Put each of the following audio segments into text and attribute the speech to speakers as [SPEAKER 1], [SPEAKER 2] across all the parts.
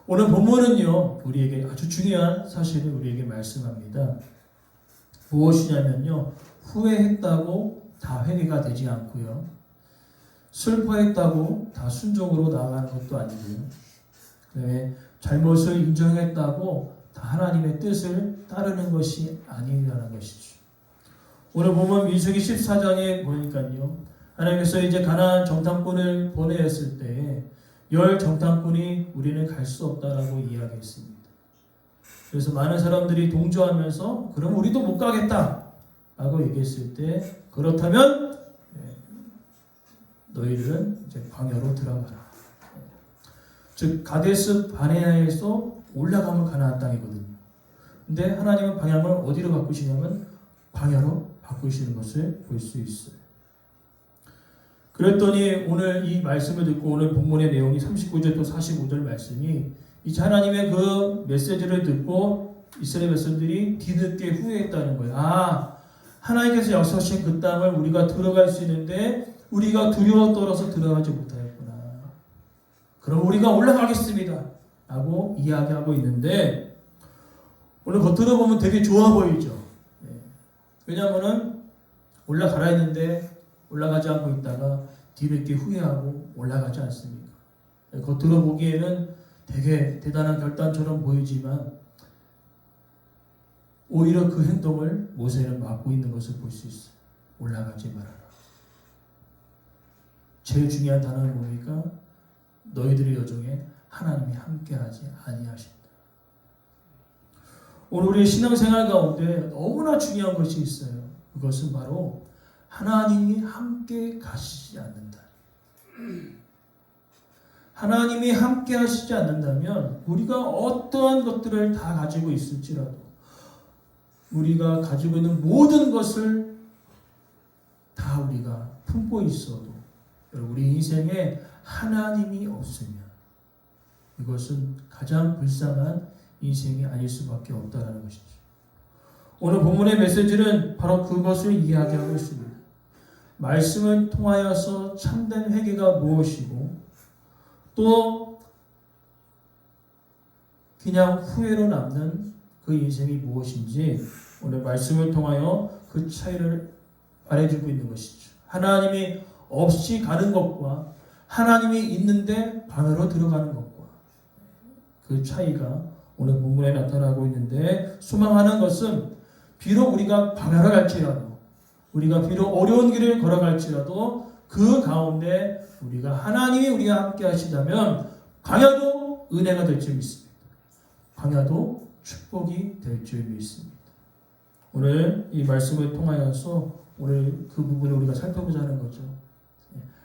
[SPEAKER 1] 오늘 본문은요, 우리에게 아주 중요한 사실을 우리에게 말씀합니다. 무엇이냐면요, 후회했다고 다 회개가 되지 않고요, 슬퍼했다고 다 순종으로 나아가는 것도 아니고요, 그다음에 잘못을 인정했다고 다 하나님의 뜻을 따르는 것이 아니라는 것이죠. 오늘 보면 민수기 14장에 보니까요, 하나님께서 이제 가나안 정탐꾼을 보내었을 때 10 정탐꾼이 우리는 갈 수 없다라고 이야기했습니다. 그래서 많은 사람들이 동조하면서 그럼 우리도 못 가겠다 라고 얘기했을 때, 그렇다면 너희들은 이제 광야로 들어가라. 즉 가데스 바네아에서 올라가면 가나안 땅이거든요. 근데 하나님은 방향을 어디로 바꾸시냐면 광야로 바꾸시는 것을 볼 수 있어요. 그랬더니 오늘 이 말씀을 듣고 오늘 본문의 내용이 39절 또 45절 말씀이 이제 하나님의 그 메시지를 듣고 이스라엘 백성들이 뒤늦게 후회했다는 거예요. 아, 하나님께서 약속하신 그 땅을 우리가 들어갈 수 있는데 우리가 두려워 떨어서 들어가지 못하였구나. 그럼 우리가 올라가겠습니다 라고 이야기하고 있는데, 오늘 겉으로 보면 되게 좋아 보이죠. 왜냐하면 올라가라 했는데 올라가지 않고 있다가 뒤늦게 후회하고 올라가지 않습니까? 겉으로 보기에는 되게 대단한 결단처럼 보이지만 오히려 그 행동을 모세는 막고 있는 것을 볼 수 있어요. 올라가지 말아라. 제일 중요한 단어는 뭡니까? 너희들의 여정에 하나님이 함께하지 아니하신다. 오늘 우리의 신앙생활 가운데 너무나 중요한 것이 있어요. 그것은 바로 하나님이 함께 가시지 않는다. 하나님이 함께 하시지 않는다면 우리가 어떠한 것들을 다 가지고 있을지라도, 우리가 가지고 있는 모든 것을 다 우리가 품고 있어도 우리 인생에 하나님이 없으면 이것은 가장 불쌍한 인생이 아닐 수밖에 없다는 것이죠. 오늘 본문의 메시지는 바로 그것을 이야기하고 있습니다. 말씀을 통하여서 참된 회개가 무엇이고 또 그냥 후회로 남는 그 인생이 무엇인지 오늘 말씀을 통하여 그 차이를 말해주고 있는 것이죠. 하나님이 없이 가는 것과 하나님이 있는데 방으로 들어가는 것과 그 차이가 오늘 본문에 나타나고 있는데, 소망하는 것은 비록 우리가 광야를 갈지라도, 우리가 비록 어려운 길을 걸어갈지라도 그 가운데 우리가 하나님이 우리와 함께 하시다면 광야도 은혜가 될 줄 믿습니다. 광야도 축복이 될 줄 믿습니다. 오늘 이 말씀을 통하여서 오늘 그 부분을 우리가 살펴보자는 거죠.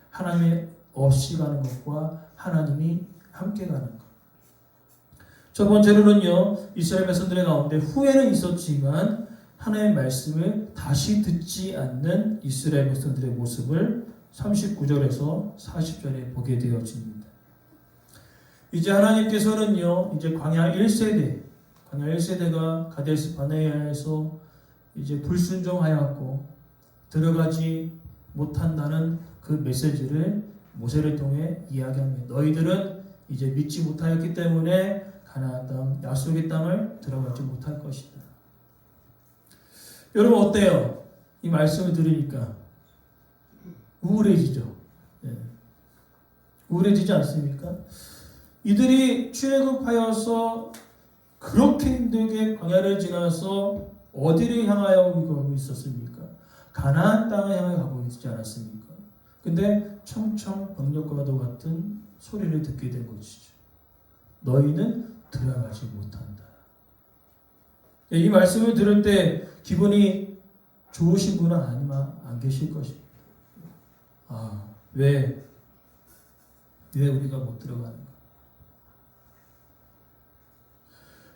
[SPEAKER 1] 하나님이 없이 가는 것과 하나님이 함께 가는 것. 첫 번째로는요, 이스라엘 백성들의 가운데 후회는 있었지만 하나님의 말씀을 다시 듣지 않는 이스라엘 백성들의 모습을 39절에서 40절에 보게 되어집니다. 이제 하나님께서는요, 이제 광야 1세대가 가데스 바네아에서 이제 불순종하였고 들어가지 못한다는 그 메시지를 모세를 통해 이야기합니다. 너희들은 이제 믿지 못하였기 때문에 가나안 땅, 약속의 땅을 들어가지 못할 것이다. 여러분 어때요? 이 말씀을 들으니까 우울해지죠. 네. 우울해지지 않습니까? 이들이 출애굽하여서 그렇게 힘들게 광야를 지나서 어디를 향하여 가고 있었습니까? 가나안 땅을 향해 가고 있지 않았습니까? 근데 청청병력과도 같은 소리를 듣게 된 것이죠. 너희는 들어가지 못한다. 이 말씀을 들을 때 기분이 좋으신 분은 아마 안 계실 것입니다. 아, 왜 우리가 못 들어가는가?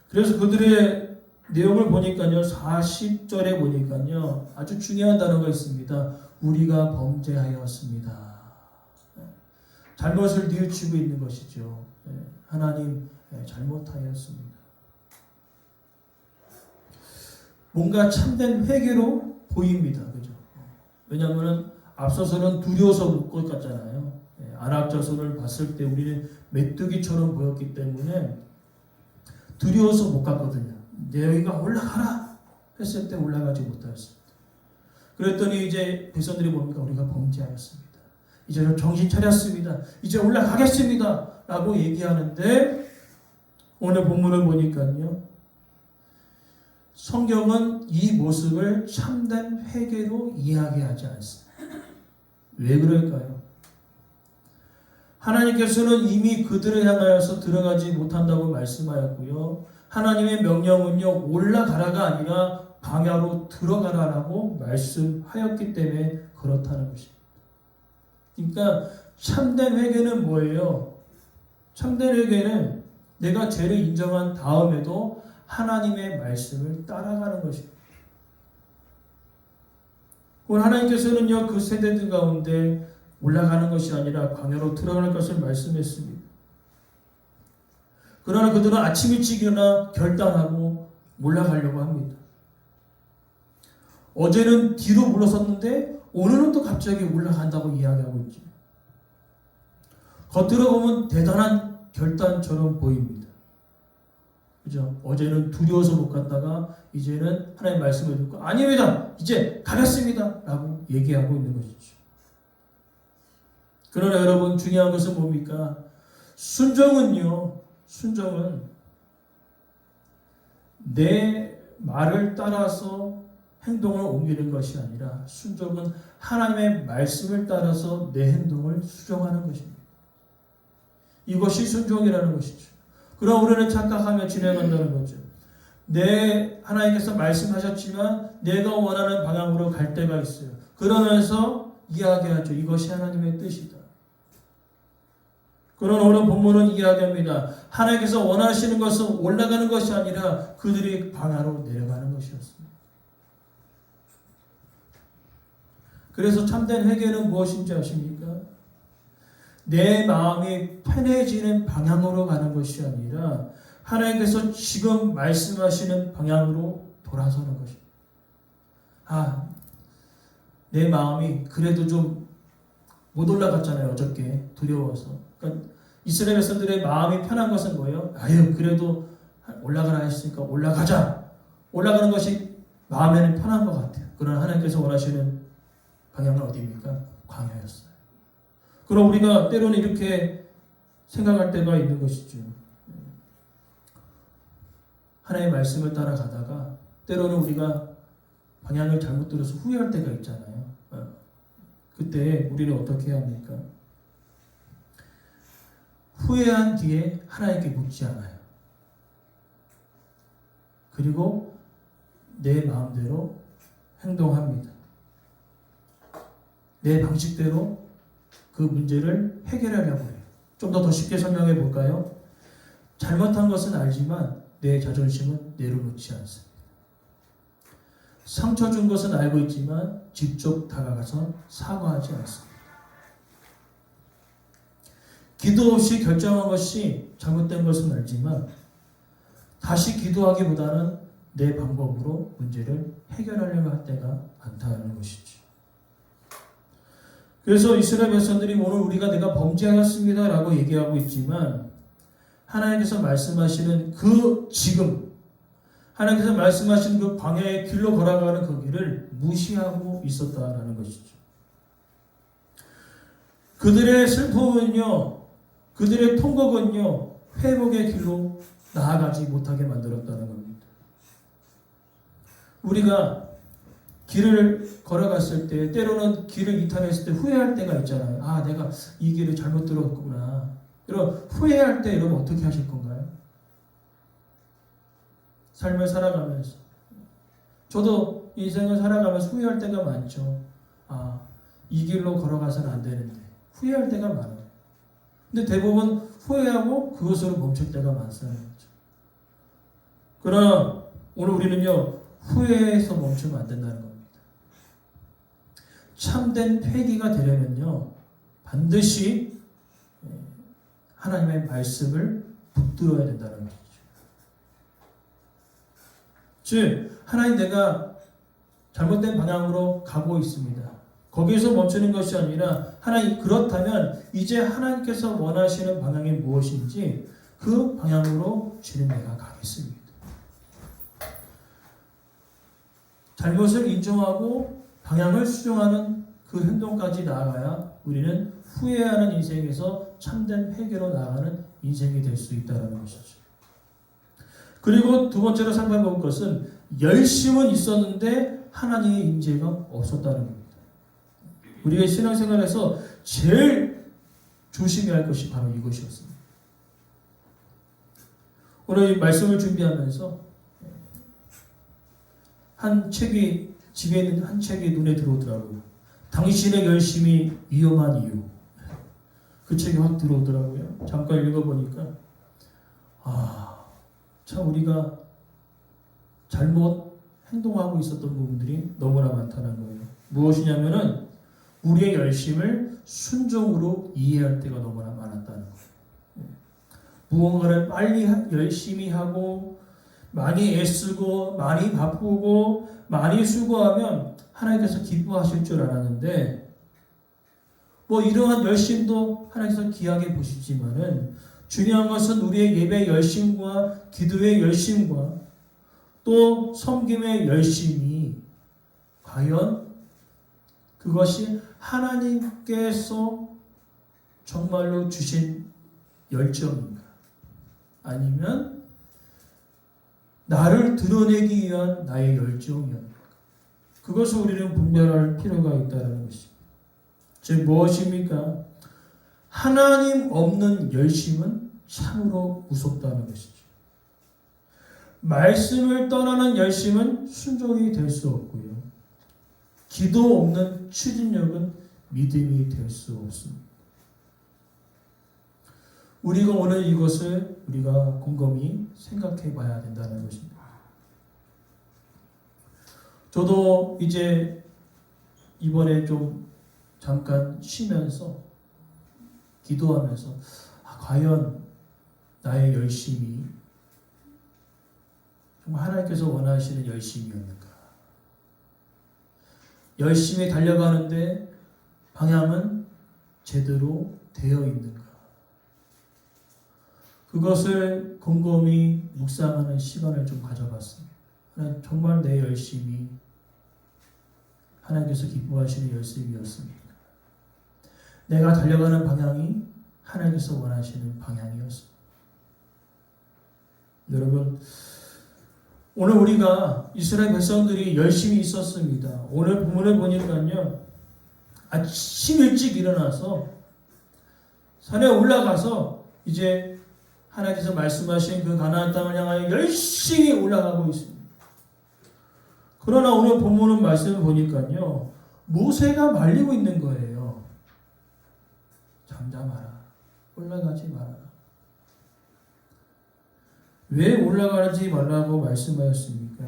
[SPEAKER 1] 그래서 그들의 내용을 보니까요, 40절에 보니까요, 아주 중요한 단어가 있습니다. 우리가 범죄하였습니다. 잘못을 뉘우치고 있는 것이죠. 하나님, 잘못하였습니다. 뭔가 참된 회개로 보입니다. 그죠? 왜냐하면 앞서서는 두려워서 못 것 같잖아요. 아랍 자손을 봤을 때 우리는 메뚜기처럼 보였기 때문에 두려워서 못 갔거든요. 너희가 올라가라 했을 때 올라가지 못하였습니다. 그랬더니 이제 백성들이 뭡니까? 우리가 범죄하였습니다. 이제 정신 차렸습니다. 이제 올라가겠습니다. 라고 얘기하는데 오늘 본문을 보니까요. 성경은 이 모습을 참된 회개로 이야기하지 않습니다. 왜 그럴까요? 하나님께서는 이미 그들을 향하여서 들어가지 못한다고 말씀하였고요. 하나님의 명령은요, 올라가라가 아니라 광야로 들어가라라고 말씀하였기 때문에 그렇다는 것입니다. 그러니까 참된 회개는 뭐예요? 참된 회개는 내가 죄를 인정한 다음에도 하나님의 말씀을 따라가는 것입니다. 오늘 하나님께서는요, 그 세대들 가운데 올라가는 것이 아니라 광야로 들어가는 것을 말씀했습니다. 그러나 그들은 아침 일찍 일어나 결단하고 올라가려고 합니다. 어제는 뒤로 물러섰는데 오늘은 또 갑자기 올라간다고 이야기하고 있죠. 겉으로 보면 대단한 결단처럼 보입니다. 그죠? 어제는 두려워서 못 갔다가 이제는 하나님의 말씀을 듣고 아닙니다. 이제 가겠습니다. 라고 얘기하고 있는 것이죠. 그러나 여러분 중요한 것은 뭡니까? 순종은 내 말을 따라서 행동을 옮기는 것이 아니라 순종은 하나님의 말씀을 따라서 내 행동을 수정하는 것입니다. 이것이 순종이라는 것이죠. 그럼 우리는 착각하며 진행한다는 거죠. 하나님께서 말씀하셨지만 내가 원하는 방향으로 갈 때가 있어요. 그러면서 이야기하죠. 이것이 하나님의 뜻이다. 그러나 오늘 본문은 이야기합니다. 하나님께서 원하시는 것은 올라가는 것이 아니라 그들이 광야로 내려가는 것이었습니다. 그래서 참된 회개는 무엇인지 아십니까? 내 마음이 편해지는 방향으로 가는 것이 아니라 하나님께서 지금 말씀하시는 방향으로 돌아서는 것입니다. 내 마음이 그래도 좀 못 올라갔잖아요. 어저께 두려워서. 그러니까 이스라엘 백성들의 마음이 편한 것은 뭐예요? 그래도 올라가라 했으니까 올라가자. 올라가는 것이 마음에는 편한 것 같아요. 그러나 하나님께서 원하시는 방향은 어디입니까? 광야였어요. 그럼 우리가 때로는 이렇게 생각할 때가 있는 것이죠. 하나님의 말씀을 따라가다가 때로는 우리가 방향을 잘못 들어서 후회할 때가 있잖아요. 그때 우리는 어떻게 해야 합니까? 후회한 뒤에 하나님께 묻지 않아요. 그리고 내 마음대로 행동합니다. 내 방식대로 그 문제를 해결하려고 해요. 좀 더 쉽게 설명해 볼까요? 잘못한 것은 알지만 내 자존심은 내려놓지 않습니다. 상처 준 것은 알고 있지만 직접 다가가서 사과하지 않습니다. 기도 없이 결정한 것이 잘못된 것은 알지만 다시 기도하기보다는 내 방법으로 문제를 해결하려고 할 때가 많다는 것이죠. 그래서 이스라엘 백성들이 오늘 우리가 내가 범죄하였습니다 라고 얘기하고 있지만 하나님께서 말씀하시는 그 지금 하나님께서 말씀하신 그 광야의 길로 걸어가는 그 길을 무시하고 있었다라는 것이죠. 그들의 슬픔은요, 그들의 통곡은요, 회복의 길로 나아가지 못하게 만들었다는 겁니다. 우리가 길을 걸어갔을 때, 때로는 길을 이탈했을 때 후회할 때가 있잖아요. 내가 이 길을 잘못 들었구나. 이런 후회할 때 여러분 어떻게 하실 건가요? 삶을 살아가면서 저도 인생을 살아가면서 후회할 때가 많죠. 이 길로 걸어가서는 안 되는데 후회할 때가 많아요. 근데 대부분 후회하고 그것으로 멈출 때가 많습니다. 그러나 오늘 우리는요, 후회해서 멈추면 안 된다는 겁니다. 참된 회개가 되려면요, 반드시 하나님의 말씀을 붙들어야 된다는 거죠. 즉, 하나님 내가 잘못된 방향으로 가고 있습니다. 거기에서 멈추는 것이 아니라 하나님 그렇다면 이제 하나님께서 원하시는 방향이 무엇인지 그 방향으로 주님 내가 가겠습니다. 잘못을 인정하고 방향을 수정하는 그 행동까지 나아가야 우리는 후회하는 인생에서 참된 회개로 나아가는 인생이 될 수 있다는 것이죠. 그리고 두 번째로 살펴볼 것은 열심은 있었는데 하나님의 임재가 없었다는 겁니다. 우리가 신앙생활에서 제일 조심해야 할 것이 바로 이것이었습니다. 오늘 이 말씀을 준비하면서 한 책이 집에 있는 한 책이 눈에 들어오더라고요. 당신의 열심이 위험한 이유. 그 책이 확 들어오더라고요. 잠깐 읽어보니까 참 우리가 잘못 행동하고 있었던 부분들이 너무나 많다는 거예요. 무엇이냐면은 우리의 열심을 순종으로 이해할 때가 너무나 많았다는 거예요. 무언가를 빨리 열심히 하고 많이 애쓰고 많이 바쁘고 많이 수고하면 하나님께서 기뻐하실 줄 알았는데 이러한 열심도 하나님께서 귀하게 보시지만은 중요한 것은 우리의 예배 열심과 기도의 열심과 또 섬김의 열심이 과연 그것이 하나님께서 정말로 주신 열정인가? 아니면 나를 드러내기 위한 나의 열정이었는가? 그것을 우리는 분별할 필요가 있다는 것입니다. 즉 무엇입니까? 하나님 없는 열심은 참으로 무섭다는 것이죠. 말씀을 떠나는 열심은 순종이 될 수 없고요. 기도 없는 추진력은 믿음이 될 수 없습니다. 우리가 오늘 이것을 우리가 곰곰이 생각해 봐야 된다는 것입니다. 저도 이제 이번에 좀 잠깐 쉬면서 기도하면서 과연 나의 열심이 정말 하나님께서 원하시는 열심이었는가? 열심히 달려가는데 방향은 제대로 되어 있는가? 그것을 곰곰이 묵상하는 시간을 좀 가져봤습니다. 정말 내 열심이 하나님께서 기뻐하시는 열심이었습니다. 내가 달려가는 방향이 하나님께서 원하시는 방향이었습니다. 여러분, 오늘 우리가 이스라엘 백성들이 열심히 있었습니다. 오늘 본문을 보니까요, 아침 일찍 일어나서 산에 올라가서 이제 하나님께서 말씀하신 그 가나안 땅을 향하여 열심히 올라가고 있습니다. 그러나 오늘 본문은 말씀을 보니까요, 모세가 말리고 있는 거예요. 잠잠하라. 올라가지 말아라. 왜 올라가지 말라고 말씀하셨습니까?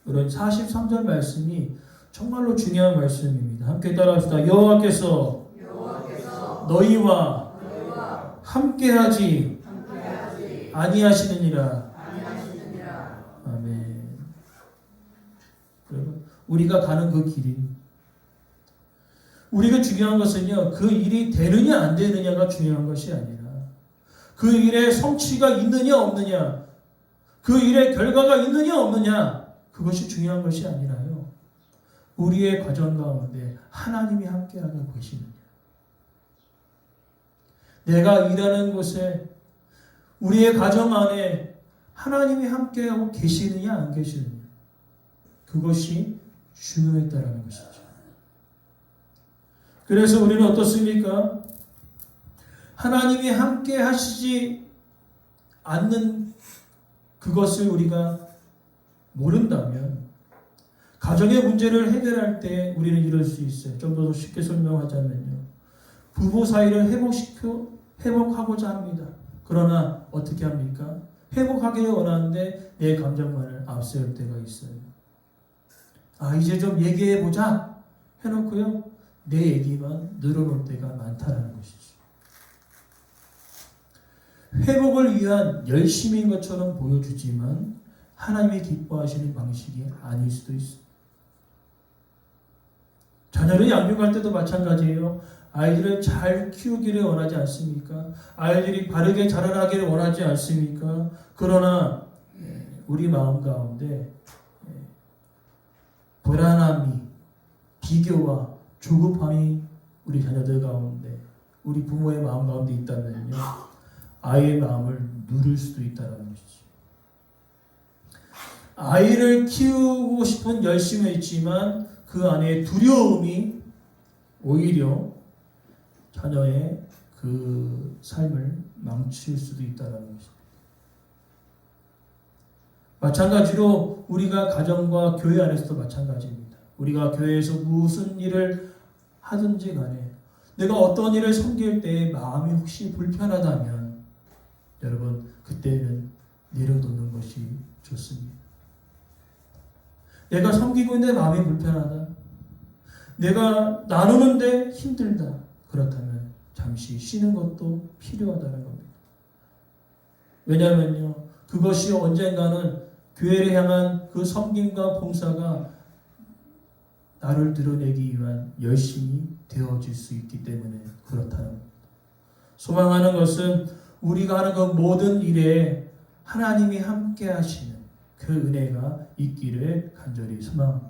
[SPEAKER 1] 그런 43절 말씀이 정말로 중요한 말씀입니다. 함께 따라합시다. 여호와께서 너희와 함께하지 아니하시느니라. 아멘. 여러분, 우리가 가는 그 길이, 우리가 중요한 것은요, 그 일이 되느냐 안 되느냐가 중요한 것이 아니라 그 일에 성취가 있느냐 없느냐, 그 일의 결과가 있느냐 없느냐, 그것이 중요한 것이 아니라요, 우리의 과정 가운데 하나님이 함께하고 계시느냐, 내가 일하는 곳에 우리의 가정 안에 하나님이 함께하고 계시느냐 안 계시느냐, 그것이 중요했다라는 것이죠. 그래서 우리는 어떻습니까? 하나님이 함께 하시지 않는 그것을 우리가 모른다면 가정의 문제를 해결할 때 우리는 이럴 수 있어요. 좀 더 쉽게 설명하자면요, 부부 사이를 회복하고자 합니다. 그러나 어떻게 합니까? 회복하기를 원하는데 내 감정만을 앞세울 때가 있어요. 이제 좀 얘기해보자 해놓고요, 내 얘기만 늘어놓을 때가 많다는 것이죠. 회복을 위한 열심인 것처럼 보여주지만 하나님이 기뻐하시는 방식이 아닐 수도 있습니다. 자녀를 양육할 때도 마찬가지예요. 아이들을 잘 키우기를 원하지 않습니까? 아이들이 바르게 자라나기를 원하지 않습니까? 그러나 우리 마음 가운데 불안함이, 비교와 조급함이 우리 자녀들 가운데, 우리 부모의 마음 가운데 있다면요, 아이의 마음을 누를 수도 있다는 것이죠. 아이를 키우고 싶은 열심은 있지만 그 안에 두려움이 오히려 자녀의 그 삶을 망칠 수도 있다는 것입니다. 마찬가지로 우리가 가정과 교회 안에서도 마찬가지입니다. 우리가 교회에서 무슨 일을 하든지 간에 내가 어떤 일을 섬길 때 마음이 혹시 불편하다면 여러분 그때는 내려놓는 것이 좋습니다. 내가 섬기고 있는데 마음이 불편하다. 내가 나누는데 힘들다. 그렇다면 잠시 쉬는 것도 필요하다는 겁니다. 왜냐하면요, 그것이 언젠가는 교회를 향한 그 섬김과 봉사가 나를 드러내기 위한 열심이 되어질 수 있기 때문에 그렇다는 겁니다. 소망하는 것은 우리가 하는 그 모든 일에 하나님이 함께 하시는 그 은혜가 있기를 간절히 소망합니다.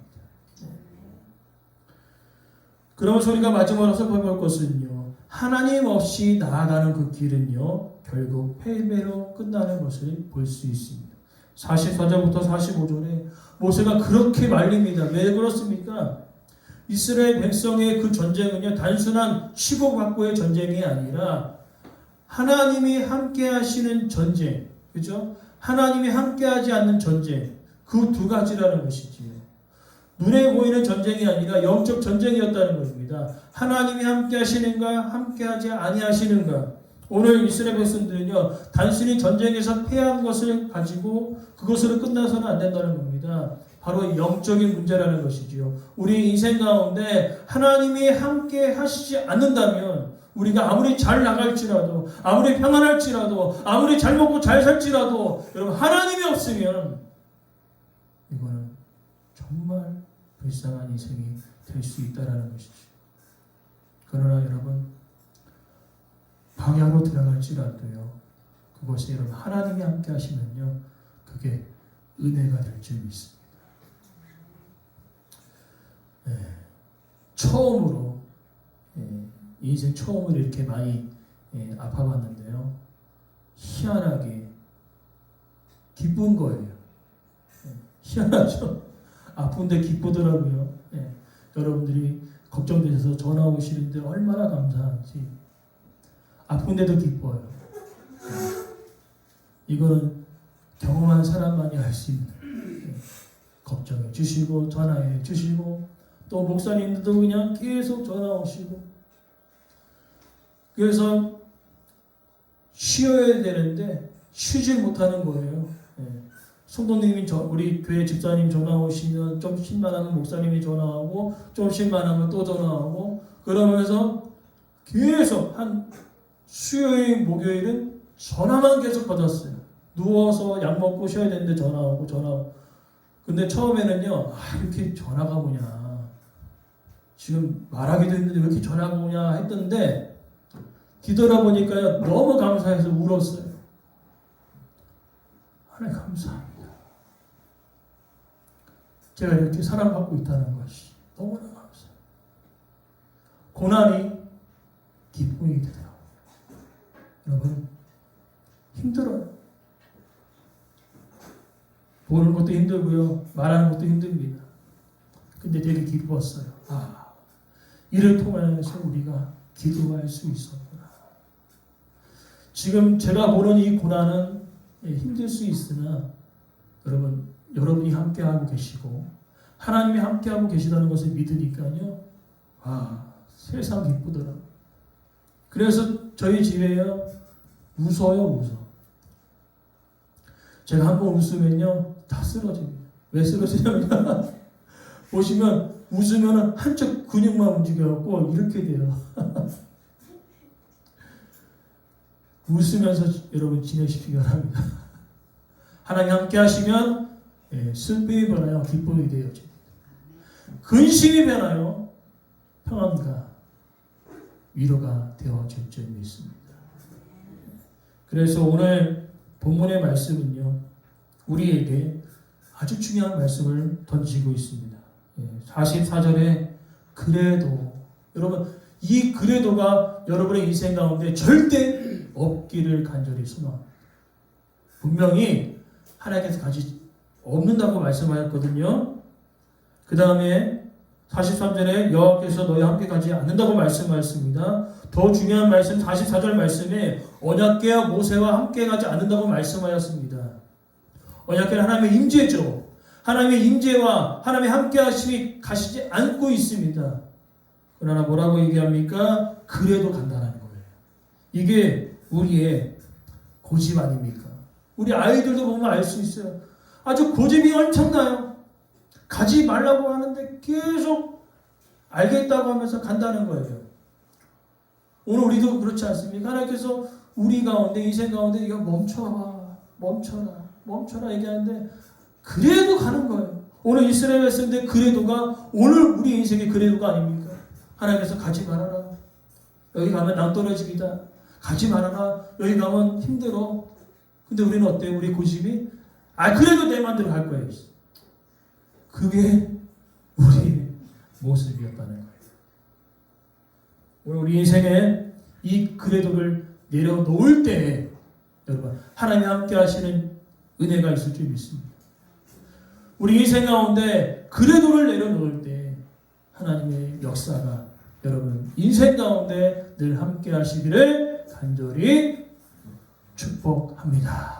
[SPEAKER 1] 그러면서 우리가 마지막으로 살펴볼 것은요, 하나님 없이 나아가는 그 길은요 결국 패배로 끝나는 것을 볼 수 있습니다. 44절부터 45절에 모세가 그렇게 말립니다. 왜 그렇습니까? 이스라엘 백성의 그 전쟁은요 단순한 치고받고의 전쟁이 아니라 하나님이 함께 하시는 전쟁, 그죠? 하나님이 함께 하지 않는 전쟁, 그 두 가지라는 것이지요. 눈에 보이는 전쟁이 아니라 영적 전쟁이었다는 것입니다. 하나님이 함께 하시는가, 함께 하지 아니하시는가. 오늘 이스라엘 백성들은요 단순히 전쟁에서 패한 것을 가지고 그것으로 끝나서는 안 된다는 겁니다. 바로 영적인 문제라는 것이지요. 우리 인생 가운데 하나님이 함께 하시지 않는다면 우리가 아무리 잘 나갈지라도, 아무리 평안할지라도, 아무리 잘 먹고 잘 살지라도 여러분 하나님이 없으면 이거는 정말 불쌍한 인생이 될 수 있다는 것이죠. 그러나 여러분 방향으로 들어갈지라도요 그것이 여러분 하나님이 함께 하시면요 그게 은혜가 될 줄 믿습니다. 처음으로 인생 처음으로 이렇게 많이 아파봤는데요 희한하게 기쁜 거예요. 희한하죠? 아픈데 기쁘더라고요. 여러분들이 걱정되셔서 전화 오시는데 얼마나 감사한지. 아픈데도 기뻐요. 이거는 경험한 사람만이 알 수 있는. 걱정해 주시고 전화해 주시고 또 목사님들도 그냥 계속 전화 오시고 그래서 쉬어야 되는데 쉬질 못하는 거예요. 성도님이 우리 교회 집사님 전화 오시면 좀 쉴만하면 목사님이 전화하고 좀 쉴만하면 또 전화하고 그러면서 계속 한 수요일 목요일은 전화만 계속 받았어요. 누워서 약 먹고 쉬어야 되는데 전화하고 전화하고. 근데 처음에는요 이렇게 전화가 오냐 지금 말하기도 힘든데 왜 이렇게 전화가 오냐 했던데 뒤돌아보니까요 너무 감사해서 울었어요. 하나님 감사합니다. 제가 이렇게 사랑받고 있다는 것이 너무나 감사해요. 고난이 기쁨이 되더라고요. 여러분 힘들어요. 보는 것도 힘들고요. 말하는 것도 힘듭니다. 근데 되게 기뻤어요. 이를 통해서 우리가 기도할 수 있었구나. 지금 제가 보는 이 고난은 힘들 수 있으나 여러분이 함께하고 계시고 하나님이 함께하고 계시다는 것을 믿으니까요. 세상 기쁘더라고요. 그래서 저희 집에요. 웃어요. 제가 한번 웃으면요. 다 쓰러집니다. 왜 쓰러지냐면 보시면 웃으면 한쪽 근육만 움직여갖고 이렇게 돼요. 웃으면서 여러분 지내시기 바랍니다. 하나님 함께 하시면 슬픔이 변하여 기쁨이 되어집니다. 근심이 변하여 평안과 위로가 되어질 줄 믿습니다. 그래서 오늘 본문의 말씀은요, 우리에게 아주 중요한 말씀을 던지고 있습니다. 44절에 그래도, 여러분 이 그래도가 여러분의 인생 가운데 절대 없기를 간절히 소망합니다. 분명히 하나님께서 가지 없는다고 말씀하셨거든요. 그 다음에 43절에 여호와께서 너희와 함께 가지 않는다고 말씀하셨습니다. 더 중요한 말씀 44절 말씀에 언약궤와 모세와 함께 가지 않는다고 말씀하셨습니다. 언약궤는 하나님의 임재죠. 하나님의 임재와 하나님의 함께 하심이 가시지 않고 있습니다. 그러나 뭐라고 얘기합니까? 그래도 간다는 거예요. 이게 우리의 고집 아닙니까? 우리 아이들도 보면 알 수 있어요. 아주 고집이 엄청나요. 가지 말라고 하는데 계속 알겠다고 하면서 간다는 거예요. 오늘 우리도 그렇지 않습니까? 하나님께서 우리 가운데, 인생 가운데 이거 멈춰라 얘기하는데 그래도 가는 거예요. 오늘 이스라엘 백성들의 그래도가 오늘 우리 인생의 그래도가 아닙니까? 하나님께서 가지 말아라. 여기 가면 낭떠러지기다. 가지 말아라. 여기 가면 힘들어. 근데 우리는 어때요? 우리 고집이 그래도 내 마음대로 갈 거예요. 그게 우리의 모습이었다는 거예요. 오늘 우리 인생에 이 그래도를 내려놓을 때 여러분 하나님이 함께 하시는 은혜가 있을 줄 믿습니다. 우리 인생 가운데 그래도를 내려놓을 때 하나님의 역사가 여러분 인생 가운데 늘 함께 하시기를 간절히 축복합니다.